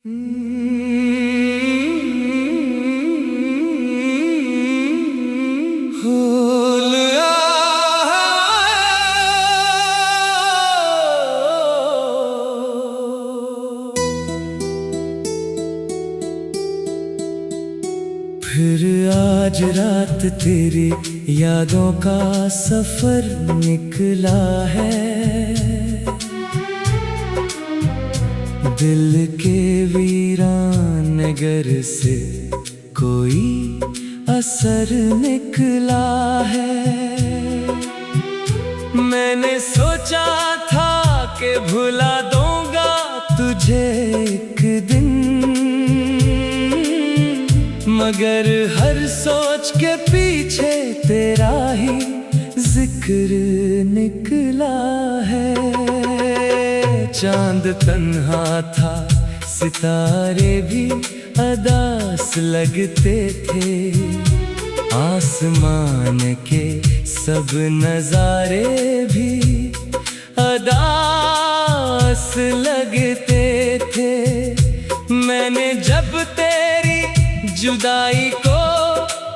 फिर आज रात तेरी यादों का सफर निकला है। दिल के वीरान घर से कोई असर निकला है। मैंने सोचा था कि भुला दूंगा तुझे एक दिन, मगर हर सोच के पीछे तेरा ही जिक्र निकला है। चांद तन्हा था, सितारे भी अदास लगते थे, आसमान के सब नजारे भी अदास लगते थे। मैंने जब तेरी जुदाई को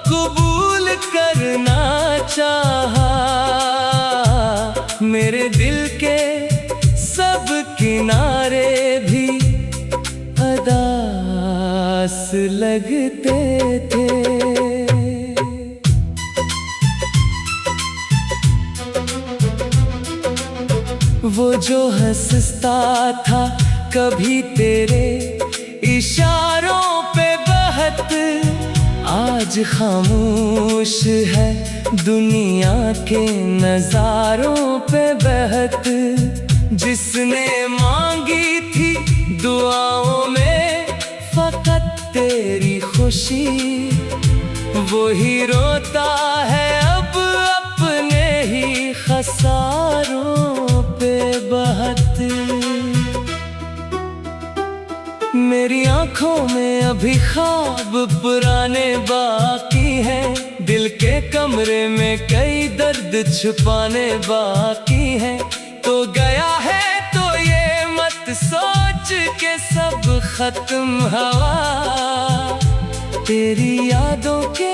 कबूल करना चाहा, मेरे दिल के सब किनारे भी अदास लगते थे। वो जो हंसता था कभी तेरे इशारों पे बहत, आज खामोश है दुनिया के नजारों पे बहत। जिसने मांगी थी दुआओं में फकत तेरी खुशी, वो ही रोता है अब अपने ही खसारों पे बहत। मेरी आंखों में अभी ख्वाब पुराने बाकी हैं, दिल के कमरे में कई दर्द छुपाने बाकी हैं। तो गया है तो ये मत सोच के सब खत्म हवा, तेरी यादों के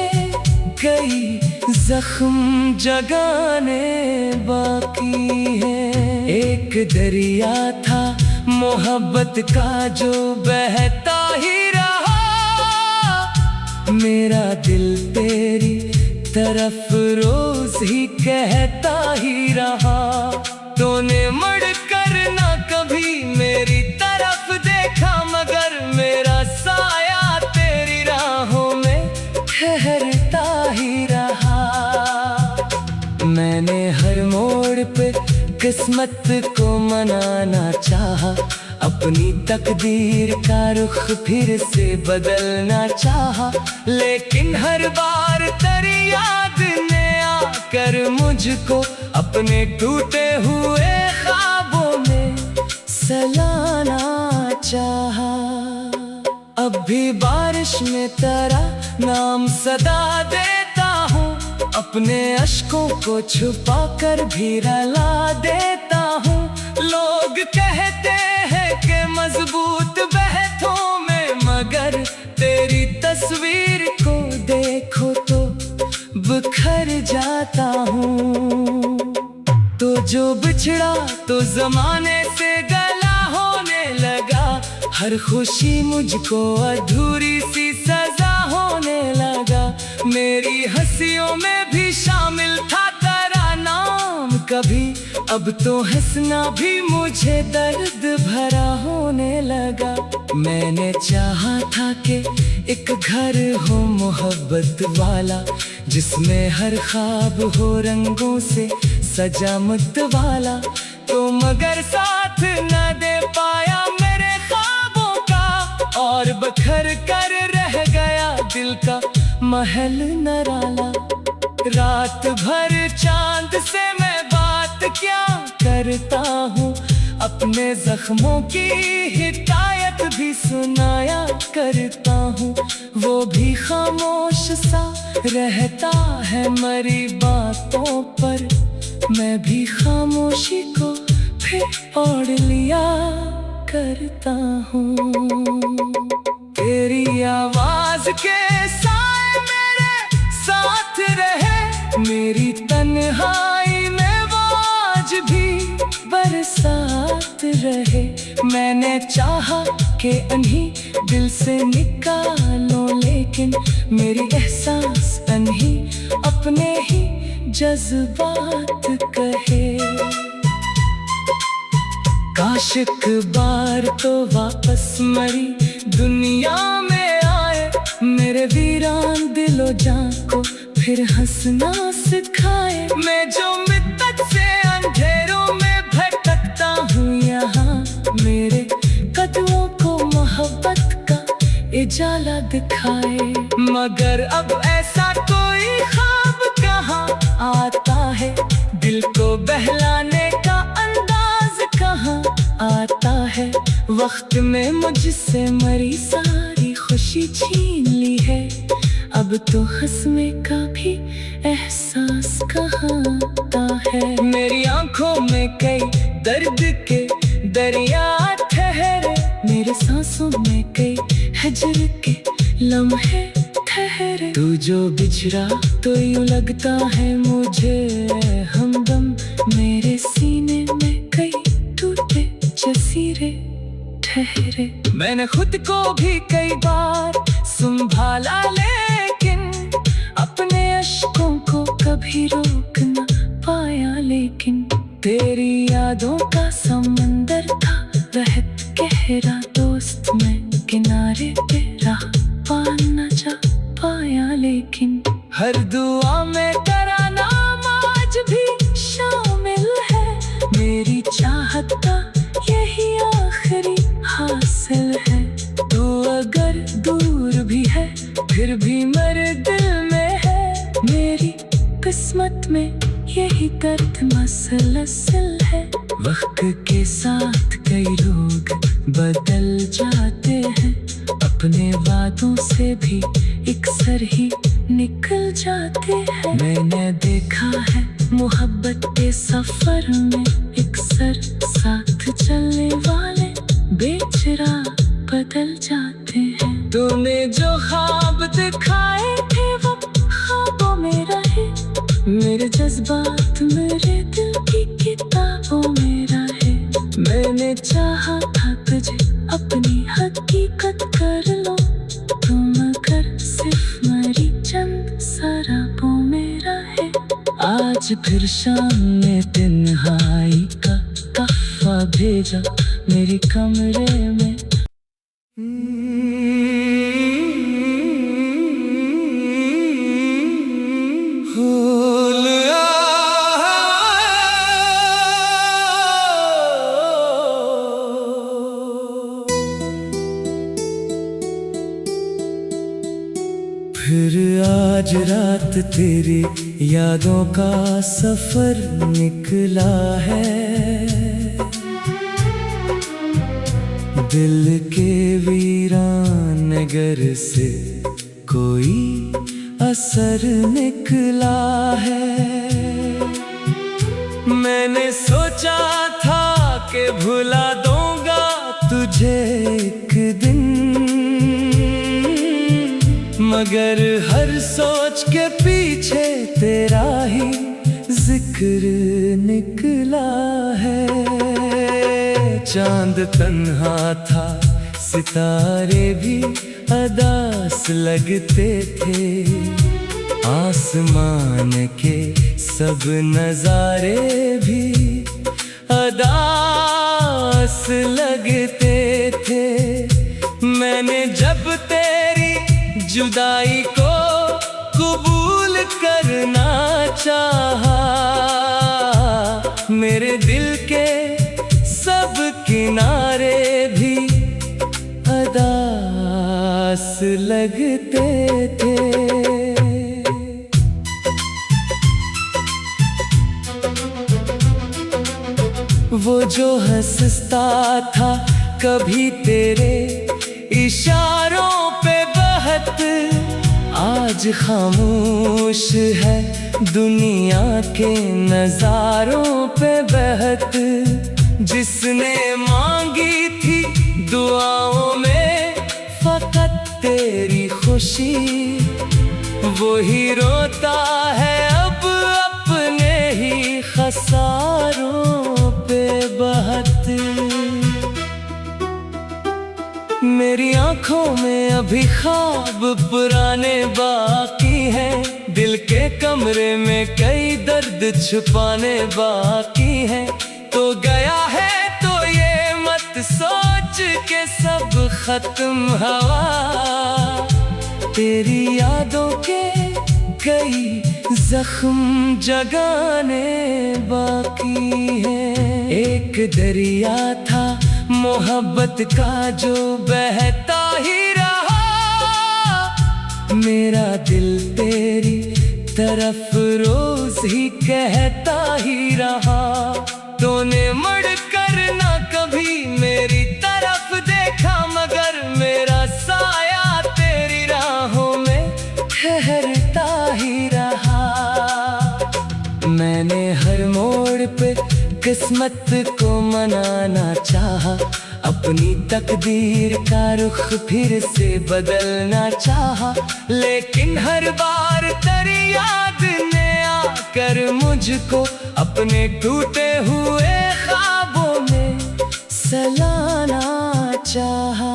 कई जख्म जगाने बाकी हैं। एक दरिया था मोहब्बत का जो बहता ही रहा, मेरा दिल तेरी तरफ रोज ही कहता ही रहा। तूने मुड़ कर ना कभी मेरी तरफ देखा, मगर मेरा साया तेरी राहों में ठहरता ही रहा। मैंने हर मोड़ पे किस्मत को मनाना चाहा, अपनी तकदीर का रुख फिर से बदलना चाहा, लेकिन हर बार तेरी याद ने आकर मुझको अपने टूटे हुए ख्वाबों में सलाना चाहा। अब भी बारिश में तेरा नाम सदा देता हूँ, अपने अश्कों को छुपा कर भी रुला देता हूँ। लोग कहते हैं कि मजबूत बहतों में, मगर तेरी तस्वीर को देखो तो बिखर जाता हूँ। तो जो बिछड़ा तो जमाने से गला होने लगा, हर खुशी मुझको अधूरी सी सजा होने लगा। मेरी हंसियों में भी शामिल था तेरा नाम कभी, अब तो हंसना भी मुझे दर्द भरा होने लगा। मैंने चाहा था कि एक घर हो मोहब्बत वाला, जिसमें हर ख्वाब हो रंगों से सजा मुत वाला, तो मगर साथ न दे पाया मेरे ख्वाबों का, और बखर कर रह गया दिल का महल नराला। रात भर चांद से मैं बात क्या करता हूँ, अपने जख्मों की हिदायत भी सुनाया करता हूँ। वो भी खामोश सा रहता है मरी बातों पर, मैं भी खामोशी को फिर ओढ़ लिया करता हूँ। नाज के साए मेरे साथ रहे, मेरी तन्हाई में वो आज भी बरसात रहे। मैंने चाहा कि अन्ही दिल से निकालो, लेकिन मेरी एहसास अन्ही अपने ही जज्बात कहे। काश एक बार तो वापस मरी दुनिया में आए, मेरे वीरान दिलो जान को फिर हंसना सिखाए। मैं जो मित्तत से अंधेरों में भटकता हूँ यहाँ, मेरे कदमों को मोहब्बत का उजाला दिखाए। मगर अब ऐसा कोई ख्वाब कहाँ आता है, दिल को बहलाने का अंदाज कहाँ आता है। वक्त में मुझसे मरी सारी खुशी छीन ली है, अब तो हंसने का भी एहसास कहाँ आता है। मेरी आंखों में कई दर्द के दरिया ठहरे, मेरे सांसों में कई हिजर के लम्हे ठहरे। तू जो बिछड़ा तो यूं लगता है मुझे हमदम, मेरे सीने में कई टूटे जसीरे ठहरे। मैंने खुद को भी कई बार संभाला, लेकिन अपने अश्कों को कभी रोक न पाया। लेकिन तेरी यादों का समंदर था रहत गहरा, दोस्त मैं किनारे पे राह पार न जा पाया। लेकिन हर दुआ में तेरा नाम आज भी शामिल है, मेरी चाहत का यही आखिरी हासिल है। तू अगर दूर भी है फिर भी मेरे दिल में है, मेरी किस्मत में यही दर्द मसलसल है। वक्त के साथ कई लोग बदल जाते हैं, अपने वादों से भी इकसर ही निकल जाते हैं। मैंने देखा है मोहब्बत के सफर में इकसर साथ चलने वाले बेचरा बदल जाते हैं। तूने जो ख्वाब दिखाए थे वो ख्वाबों में रहे, मेरे जज्बात मेरे दिल की किताबों में रहे। मैंने चाहा था तुझे अपनी हकीकत कर लो, तुम अगर सिर्फ मेरी चंद शराबों में रहे। आज फिर शाम ने तन्हाई का तोहफा भेजा मेरे कमरे में। फिर आज रात तेरी यादों का सफर निकला है, दिल के वीरान नगर से कोई असर निकला है। मैंने सोचा था कि भुला दूंगा तुझे एक दिन, मगर हर सोच के पीछे तेरा ही जिक्र निकला है। चांद तन्हा था, सितारे भी अदास लगते थे, आसमान के सब नजारे भी अदास लगते थे। मैंने जब तेरी जुदाई को कबूल करना चाहा, मेरे दिल के सब किनारे भी अदास लगते थे। वो जो हंसता था कभी तेरे इशारों पे बहत, आज खामोश है दुनिया के नजारों पे बहत। जिसने मांगी थी दुआओं में फकत तेरी खुशी, वो ही रोता है अब अपने ही खसारों पे बहत। मेरी आंखों में अभी ख्वाब पुराने बाकी हैं, दिल के कमरे में कई दर्द छुपाने बाकी हैं। तो गया है तो ये मत सोच के सब खत्म हवा, तेरी यादों के कई जख्म जगाने बाकी हैं। एक दरिया था मोहब्बत का जो बहता ही रहा, मेरा दिल तेरी तरफ रोज ही कहता ही रहा। तूने मुड़ कर ना कभी मेरी तरफ देखा, मगर मेरा साया तेरी राहों में ठहरता ही रहा। मैंने हर मोड़ पे किस्मत को मनाना चाहा, अपनी तकदीर का रुख फिर से बदलना चाहा, लेकिन हर बार तेरी याद ने आकर मुझको अपने टूटे हुए ख्वाबों में सलाना चाहा।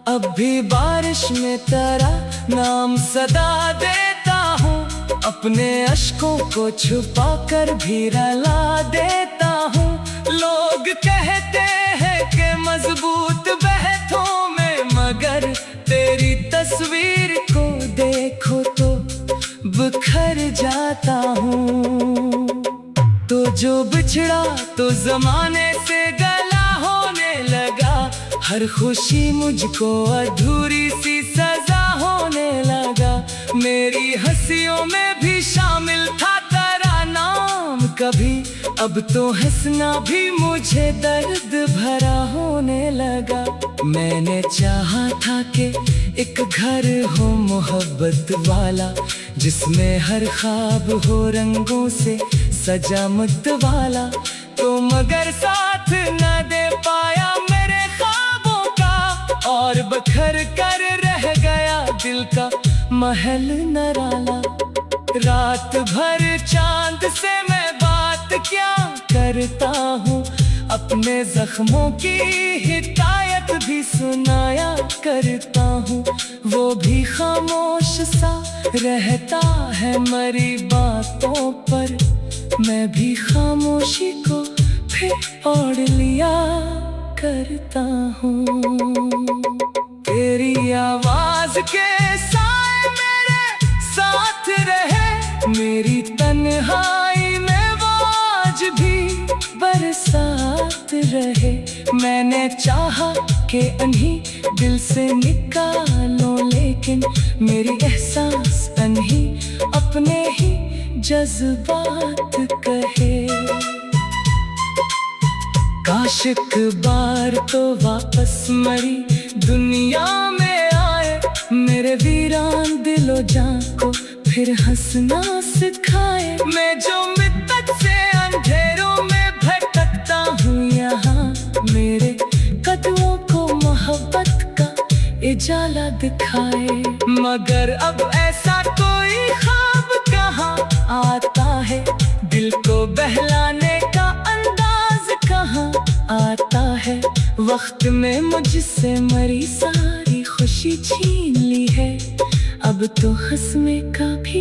अब भी बारिश में तेरा नाम सदा देता हूँ, अपने अश्कों को छुपा कर भी रुला देता हूँ। लोग कहते हैं कि मजबूत बहतों में, मगर तेरी तस्वीर को देखो तो बिखर जाता हूँ। तो जो बिछड़ा तो जमाने से गला होने लगा, हर खुशी मुझको अधूरी सी सजा होने लगा। मेरी हंसियों में भी शामिल था तेरा नाम कभी, अब तो हंसना भी मुझे दर्द भरा होने लगा। मैंने चाहा था कि एक घर हो मोहब्बत वाला, जिसमें हर ख्वाब हो रंगों से सजा मुत वाला, तो मगर साथ न दे पाया मेरे ख्वाबों का, और बखर कर रह गया दिल का महल नराला। रात भर चांद से मैं बात क्या करता हूँ, अपने जख्मों की हिदायत भी सुनाया करता हूँ। वो भी खामोश सा रहता है मरी बातों पर, मैं भी खामोशी को फिर ओढ़ लिया करता हूँ। तेरी आवाज के साए मेरे साथ रहे, मेरी तन्हाई में वो आज भी बरसात रहे। मैंने चाहा कि अनही दिल से निकालो, लेकिन मेरी एहसास अनही अपने ही जज्बात कहे। काश एक बार तो वापस मरी दुनिया में आए, मेरे वीरान दिलो जान को फिर हंसना सिखाए। मैं जो मिद्दत से अंधेरों में भटकता हूँ यहाँ, मेरे कदमों को मोहब्बत का उजाला दिखाए। मगर अब ऐसा कोई ख्वाब कहाँ आता है, दिल को बहलाने का अंदाज कहाँ आता है। वक्त में मुझसे मरी सारी खुशी छीन ली है, अब तो हंसने का भी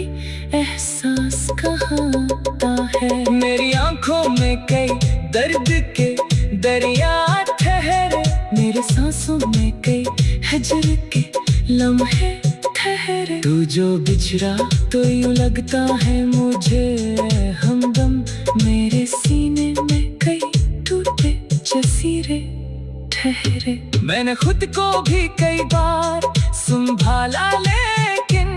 एहसास कहाँ आता है। मेरी आंखों में कई दर्द के दरिया ठहरे, मेरे सांसों में कई हिजर के लम्हे ठहरे। तू जो बिछड़ा तो यूं लगता है मुझे हमदम, मेरे सीने में कई टूटे जसीरे ठहरे। मैंने खुद को भी कई बार संभाला, लेकिन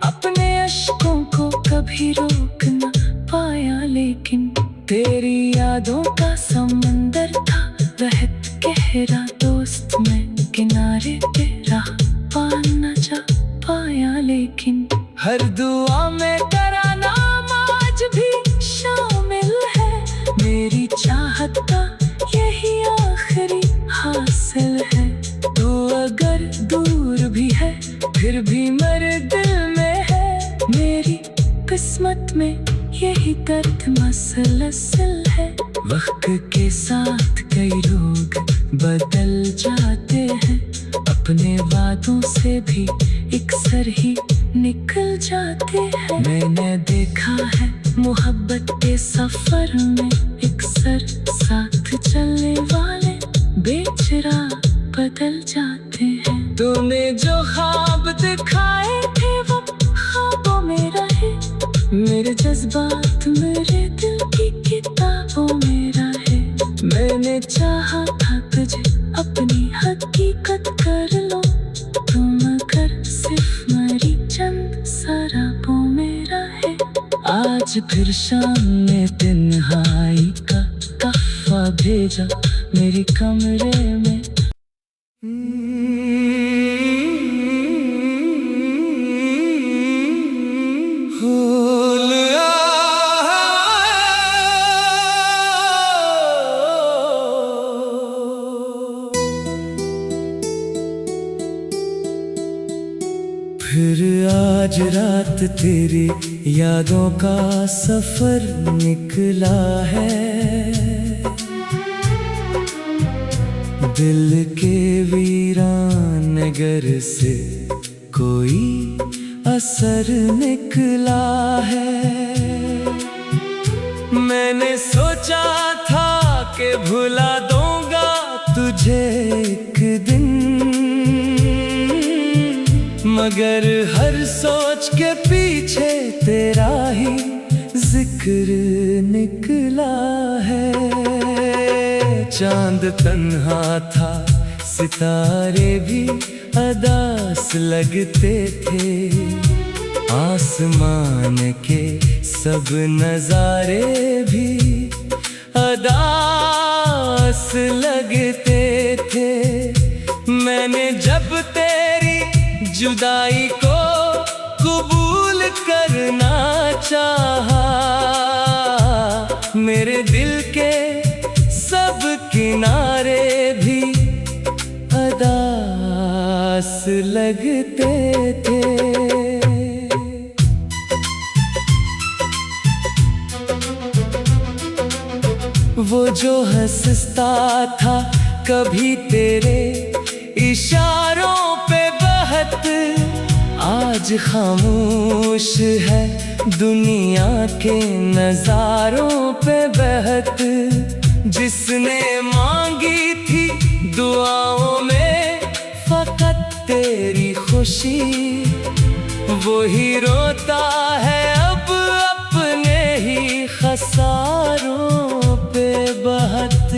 अपने अश्कों को कभी रोक न पाया। लेकिन तेरी यादों का समंदर था रहत गहरा, दोस्त मैं किनारे पे राह पा न जा पाया। लेकिन हर दुआ में तेरा नाम आज भी शामिल है, मेरी चाहत का यही आखिरी हासिल है। तू अगर दूर भी है फिर भी मेरे दिल में है। मेरी किस्मत में यही दर्द मसलसल है। वक्त के साथ कई लोग बदल जाते हैं, अपने वादों से भी अक्सर ही निकल जाते हैं। मैंने देखा है मोहब्बत के सफर में अक्सर साथ चलने वाले बेचरा बदल जाते हैं। तूने जो ख्वाब दिखाए थे वो ख्वाबों में रहे। मेरे जज्बात मेरे दिल की किताबों में रहे। मैंने चाहा था तुझे अपनी हकीकत कर लो, तुम कर सिर्फ मेरी चंद शराबों में रहे। आज फिर शाम ने तन्हाई का तोहफा भेजा मेरी कमरे में। फिर आज रात तेरी यादों का सफर निकला है। दिल के वीरान नगर से कोई असर निकला है। मैंने सोचा था कि भुला दूंगा तुझे एक दिन, मगर हर सोच के पीछे तेरा ही जिक्र निकला है। चांद तन्हा था, सितारे भी अदास लगते थे। आसमान के सब नजारे भी अदास लगते थे। मैंने जब तेरी जुदाई को कबूल करना चाहा, मेरे दिल के सब किनारे भी अदास लगते थे। वो जो हंसता था कभी तेरे इशारों पे बहत, आज खामोश है दुनिया के नजारों पे बहत। जिसने मांगी थी दुआओं में फकत तेरी खुशी, वही रोता है अब अपने ही खसारों पे बहत।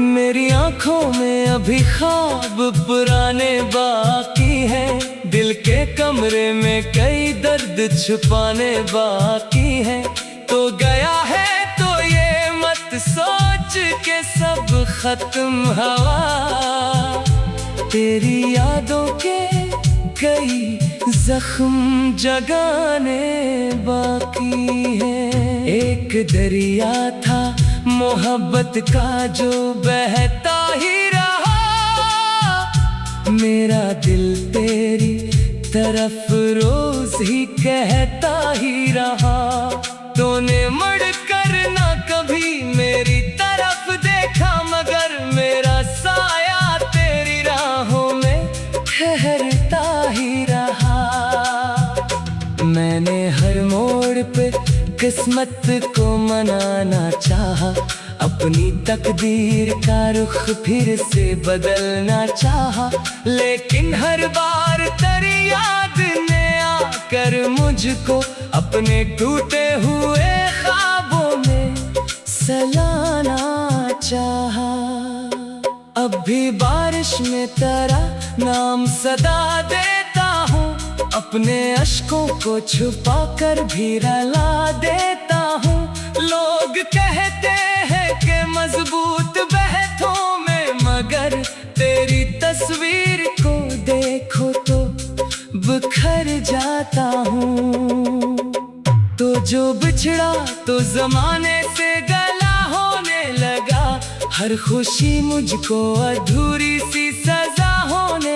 मेरी आंखों में अभी ख्वाब पुराने बाकी हैं। दिल के कमरे में कई दर्द छुपाने बाकी हैं। तो गया है तो ये मत सोच के सब खत्म हवा, तेरी यादों के कई जख्म जगाने बाकी हैं। एक दरिया था मोहब्बत का जो बहता ही रहा, मेरा दिल तेरी तरफ रोज ही कहता ही रहा। तूने मुड़ कर ना कभी मेरी तरफ देखा, मगर मेरा साया तेरी राहों में ठहरता ही रहा। मैंने हर मोड़ पे किस्मत को मनाना चाहा, अपनी तकदीर का रुख फिर से बदलना चाहा। लेकिन हर बार तेरी याद ने आकर मुझको अपने टूटे हुए ख्वाबों में सलाना चाहा। अब भी बारिश में तेरा नाम सदा देता हूँ, अपने अश्कों को छुपा कर भी रुला देता हूँ। लोग कहते हैं कि मजबूत बहथों में, मगर तेरी तस्वीर को देखो तो बिखर जाता हूँ। तो जो बिछड़ा तो जमाने से गला होने लगा, हर खुशी मुझको अधूरी सी सजा होने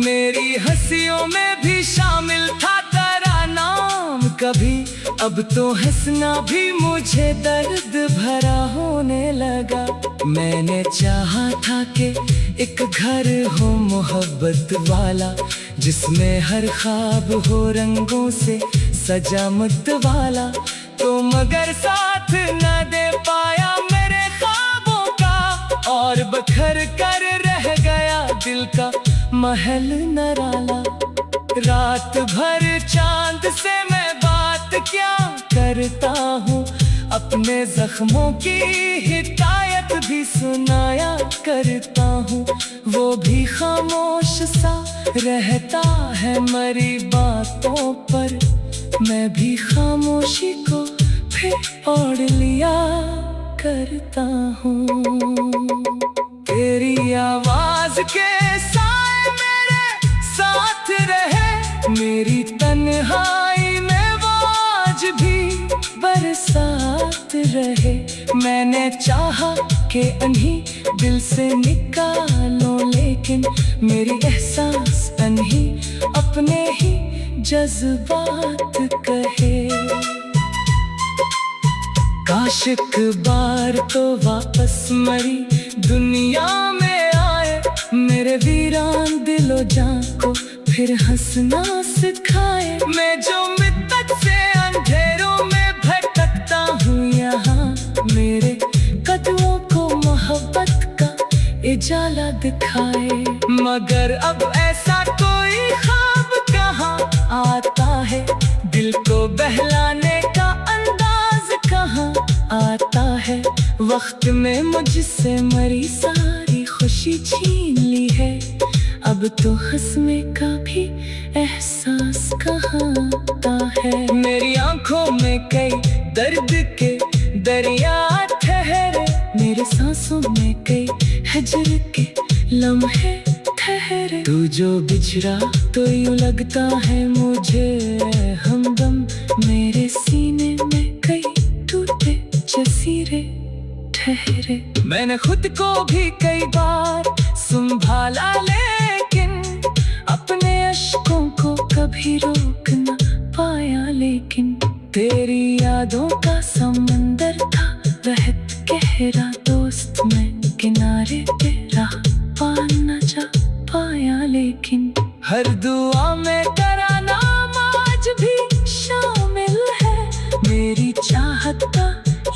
मेरी हंसियों में भी शामिल था तेरा नाम कभी। अब तो हंसना भी मुझे दर्द भरा होने लगा। मैंने चाहा था कि एक घर हो मोहब्बत वाला, जिसमें हर ख्वाब हो रंगों से सजा मुत वाला। तो मगर साथ न दे पाया मेरे ख्वाबों का, और बखर कर रह गया दिल का महल नराला। रात भर चांद से मैं बात क्या करता हूँ, अपने जख्मों की हिदायत भी सुनाया करता हूँ। वो भी खामोश सा रहता है मरी बातों पर, मैं भी खामोशी को फिर ओढ़ लिया करता हूँ। तेरी आवाज के साए मेरे साथ रहे, मेरी तन्हाई में वो आज भी बरसात रहे। मैंने चाहा कि अन्ही दिल से निकालो, लेकिन मेरी एहसास अन्ही अपने ही जज्बात कहे। काश एक बार तो वापस मरी दुनिया में आए, मेरे वीरान दिलो जान को फिर हंसना सिखाए। मैं जो मित्तत से अंधेरों में भटकता हूँ यहाँ, मेरे कदमों को मोहब्बत का उजाला दिखाए। मगर अब ऐसा कोई ख्वाब कहाँ आता है, दिल को बहलाने का अंदाज कहाँ आता है। वक्त में मुझसे मरी सारी खुशी छीन ली है, अब तो हंसने का भी एहसास कहाँ आता है। मेरी आंखों में कई दर्द के दरिया ठहरे, मेरे सांसों में कई हिजर के लम्हे ठहरे। तू जो बिछड़ा तो यूं लगता है मुझे हमदम, मेरे सीने में कई टूटे जसीरे ठहरे। मैंने खुद को भी कई बार संभाला, लेकिन अपने अश्कों को कभी रोक न पाया। लेकिन तेरी यादों का समंदर था रहत गहरा, दोस्त मैं किनारे पे रह पा न जा पाया। लेकिन हर दुआ में तेरा नाम आज भी शामिल है, मेरी चाहत का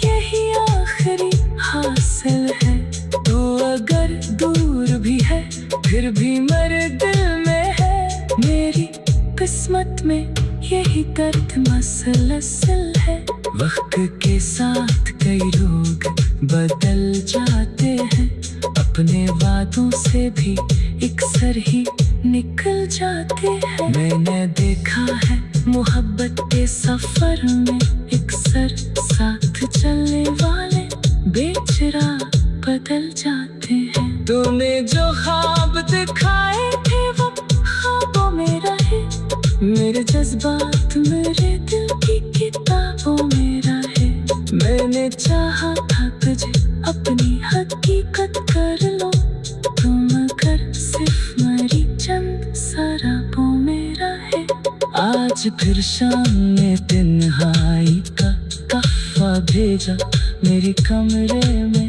यही आखिरी हासिल है। तू अगर दूर भी है फिर भी मेरे दिल में है, मेरी किस्मत में यही दर्द मसलसल है। वक्त के साथ कई लोग बदल जाते हैं, अपने वादों से भी इकसर ही निकल जाते हैं। मैंने देखा है मोहब्बत के सफर में इकसर साथ चलने वाले बेचरा बदल जाते हैं। तूने जो ख्वाब दिखाए थे वो ख्वाबों में रहे, मेरे जज्बात मेरे दिल की किताबों में रहे। मैंने चाहा था तुझे अपनी हकीकत कर लो, तुम अगर सिर्फ मेरी चंद शराबों में रहे। आज फिर शाम ने तन्हाई का तोहफा भेजा, मेरे कमरे में